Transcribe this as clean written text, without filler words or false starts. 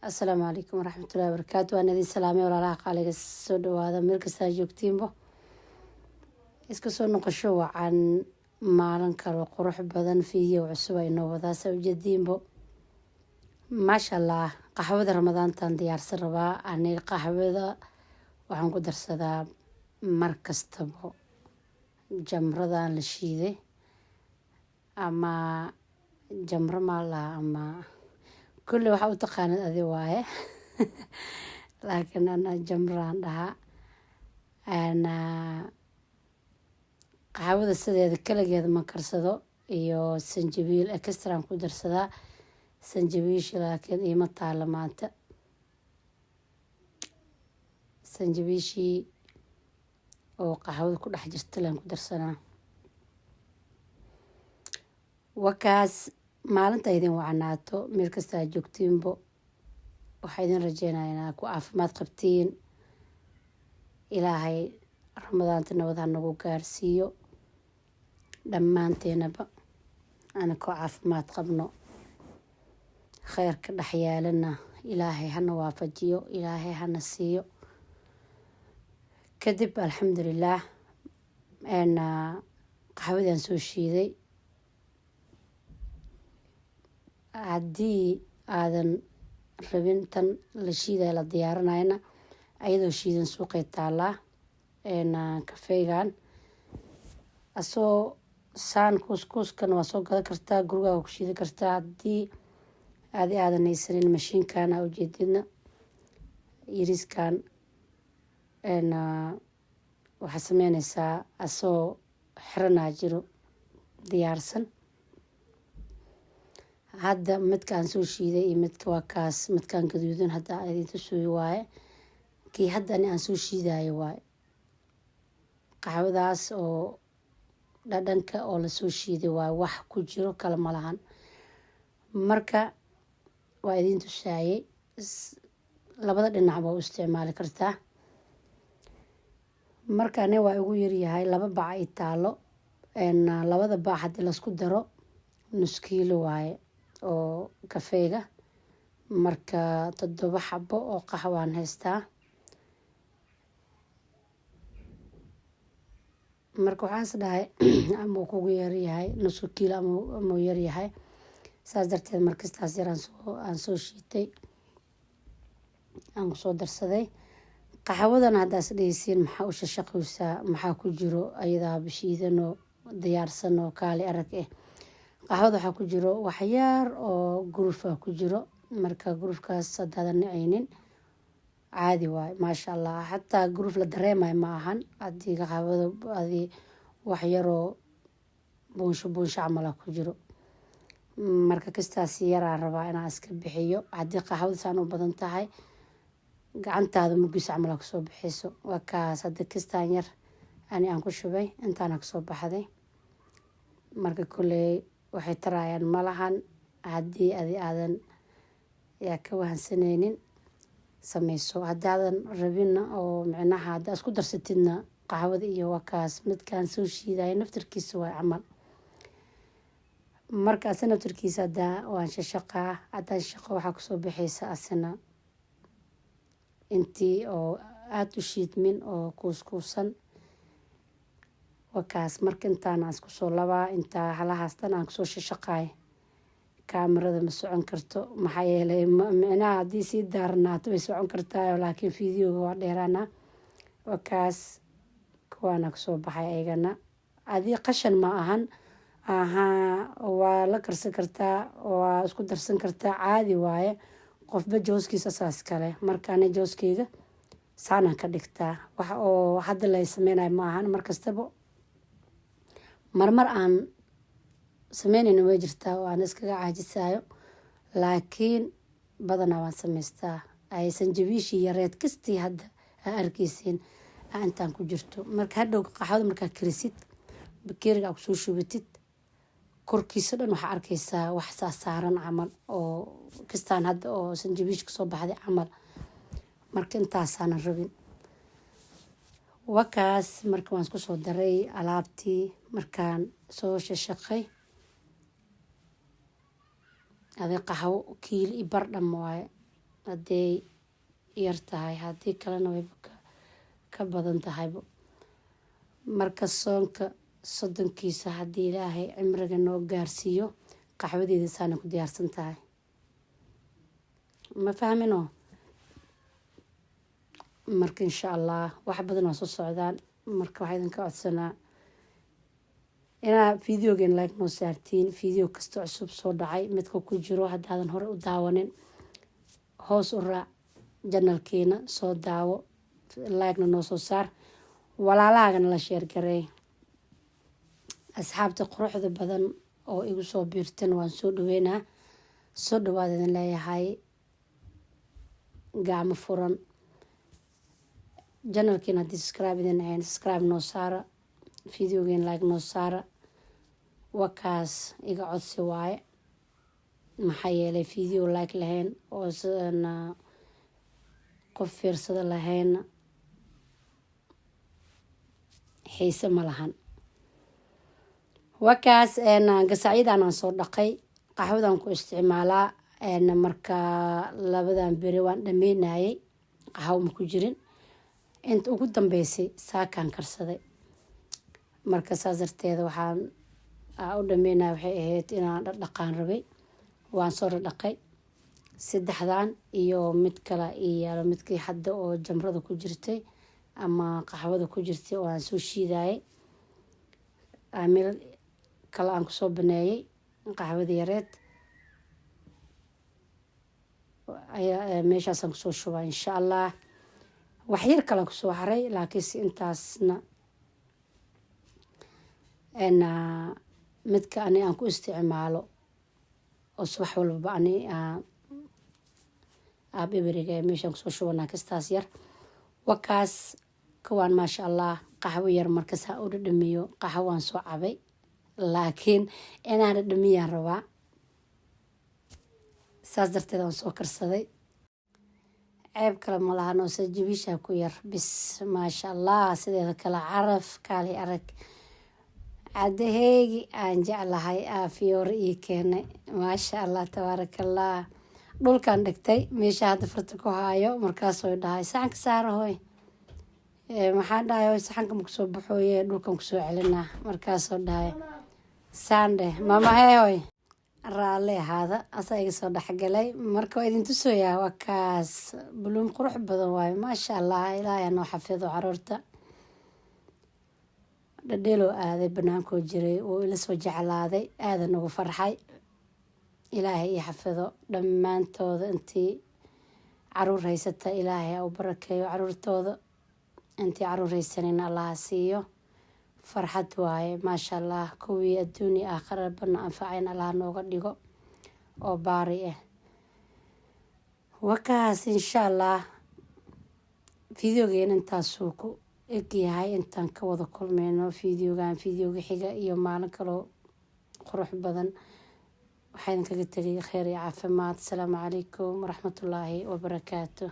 السلام عليكم ورحمة الله وبركاته. أنا دي سلامي ولا لا قالك السود وهذا ملك ساجوكتين بو isku soo noqosho wacan maalin kale qurux badan fiiyo cusub ay noo wada soo jeedinbo maasha Allah qaxwada ramadaantan diyaarsan rabaa aniga qaxwada waxaan ku darsadaa mar kastaba jamradan la shiiday ama jamra mala ama kulli waxa u taqaanad adi waaye laakiin ana jamraan dhaha ana qaxwada sideeda kaligeed ma karsado iyo sanjabiil extra ku darsadaa sanjabiish laakiin ima taala maanta sanjabiishi oo qaxwada ku dhex jirta laan ku darsanaa wakaas maalinta idin wacanaato meel kasta joogtiinbo waxaa idin rajeynayaa inaad ku caafimaad qabtiin ilaahay ramadaanta nabad ha nagu gaarsiiyo dhammaanteenaba ana ku caafimaad qabno khayrka dhex yaalana ilaahay hana waafajiyo ilaahay hana siiyo kadib alxamdulilaah qaxwadan soo shiiday haddii aadan rabin tan la shiidaya la diyaarinayna ayadoo shiidan suuqay taalaa kafeegan asoo saan kuuskuuskan waa soo gadan kartaa gurigaaga ku shiidi kartaa haddii aadan haysanin mashiinkan aa ujeedidna yariiskan waxaa sameynaysaa asoo xiranaa jiro diyaarsan hadda midkaan soo shiiday iyo midka waa kaas midkaan gaduudan hadda idinta sooyi waaye kii haddani aan soo shiidayo waaye qaxwadaas oo dhadhanka oo lasoo shiiday waaye wax ku jiro kale ma lahan marka waa idin tusaayey labada dhinac baa u isticmaali kartaa marka ane waa igu yaryahay 2 bac ay taalo labada bac haddii laisku daro nus kiilo waaye oo kafeega marka 7 xabo oo qaxwaan haystaa marka waxaas dhahay ama kugu yaryahay nus kiilo ama yaryahay saas darteed markastaas yar aan soo shiitay aan soo darsaday qaxwadan haddaas dhaysiin maxaa u shaqaysaa maxaa ku jiro ayadaa bishiidano diyaarsan oo kaali arag qaxwada waxaa ku jiro waxyaar oo gruuf ku jiro marka gruufkaas haddaadan nacaynin caadi waaye maasha Allah xataa gruuf la dareemayo ma ahan haddii qaxwada adii waxyaroo buunsho camal ku jiro marka kastaas yaraan rabaa inaan iska bixiyo haddii qaxwada saan u badan tahay gacantaada mugis camal ka soo bixiso waa kaas hadda kastaan yar aan ku shubay intaan ka soo baxday marka kuley waxay tarayaan malahan haddii aadan yaa ka wahansanaynin sameyso haddaadan rabina oo micnaha haddaa isku darsatidna qaxwada iyo waa kaas midkaan soo shiidaya naftarkiisa waa camal marka asana naftarkiisa haddaa waan shaqaa haddaan shaqo waxaa kusoo bixaysa asana intii oo aada u shiidmin oo kuuskuusan wakaas marka intaan aan isku soo labaa intaa halahaastan aan kusoo shaqaay kaamirada ma socon karto maxaa yeelay micnaha haddii sii daaranaato way socon kartaa laakiin fiidiyoga waa dheeraana wakaas kuwaana kasoo baxay ayagana adii qashan ma ahan waa la karsan kartaa waa isku darsan kartaa caadi waaye qofba jooskiisa saas kale markaana jooskeyga saanaan ka dhigtaa wax oo hadda lay sameynayo ma ahan markastaba marmar aan sameynayna way jirtaa oo aan iskaga caajisayo laakiin badanaa waan samaystaa ay sanjabiishii yareed kastii hadda aa arkaysiin intaan ku jirto marka hadhow qaxwada markaa karisid bakeeriga aa kusoo shubatid korkiisa dhan waxaa arkaysaa wax saa saaran camal oo kastaan hadda oo sanjabiish kasoo baxday camal marka intaasaanan rabin wakaas marka waan isku soo daray alaabtii markaan soo shaqay adee qaxwo kiilo i bar dham waaye hadday yar tahay, haddii kalena wayba ka badan tahayba. marka soonka soddonkiisa haddii ilaahay cimriga noo gaarsiiyo qaxwadeeda saana ku diyaarsan tahay. ma fahmino? marka insha allah wax badan waa soo socdaan. marka waxaa idinka codsanaa inaa videogan like noo saartiin. video kasta cusub soo dhacay midka ku jiro haddaadan hore u daawanin, hoos u raac janalkeena, soo daawo, like-na noo soo saar, walaalahaagana la sheer gareey. asxaabta quruxda badan oo igu soo biirtan waan soo dhaweynaa. soo dhawaad idin leeyahay gacmo furan. janalkeena haddii subscribe idin ahayn, subscribe noo saara, videogan like noo saara. wakaas iga codsi waaye, maxaa yeelay video like lahayn oo qof fiirsada lahayn xiise ma lahan. wakaas gasacyadan aan soo dhaqay, qaxwadan ku isticmaalaa. marka labadan beri waan dhameynayay, qaxwo ma ku jirin. inta ugu dambeysay saakaan karsaday. marka saas darteeda waxaan u dhameynaya waxay ahayd inaan dhaqaan rabay. waan soo dhaqay 3dan iyo mid kale iyo midkii hadda oo jamrada ku jirtay ama qaxwada ku jirtay oo aan soo shiidayay. meel kale aan kusoo baneeyay qaxwada yareed ayaa meeshaasaan kusoo shubaa insha allah. wax yar kale kusoo haray, laakiinse intaasna midka ani aan ku isticmaalo oo subax walbaba ani abiberiga meeshaan kusoo shubanaa kastaas yar. wakaas kuwaan maasha allah qaxwo yar markasaa u dhadhamiyo. qaxwo waan soo cabay, laakiin inaan dhadhamiyaan rabaa. saas darteed aan soo karsaday. ceeb kale ma lahan oo sajibisha ku yar bis maasha allah. sideeda kale caraf kaali arag. cadaheygi aan jeclahay fiyoore ii keenay maasha allah tabaarakallah. dhulkaan dhigtay meesha hadda farta ku haayo. markaasoo dhahay saxanka saara hooy. maxaan dhahay hooy saxanka ma kusoo baxooye dhulkan kusoo celinaa. markaasoo dhahay saandhe mama hee hooy raalle ahaada. asaa iga soo dhexgalay. marka waa idin tusayaa. waa kaas buluum qurux badan waayo maasha allah. ilaahay noo xafido caruurta. dhadheeloo aaday banaankoo jiray oo ila soo jeclaaday. aadan ugu farxay. ilaahay ii xafido dhammaantooda. intii caruur haysata ilaahay u barakeeyo caruurtooda. intii caruur haysanina allaha siiyo. farxad waaye maasha allah. kuwii adduuni aakhirabana anfacayn allaha nooga dhigo oo baari ah. wakaas insha allah videogeena intaasuu ku egyahay. intaan ka wada kulmayno videogan videoga xiga iyo maalin kaloo qurux badan. waxaa idinkaga tegay kheyr iyo caafimaad. asalaamu calaykum waraxmatullaahi wabarakaatu.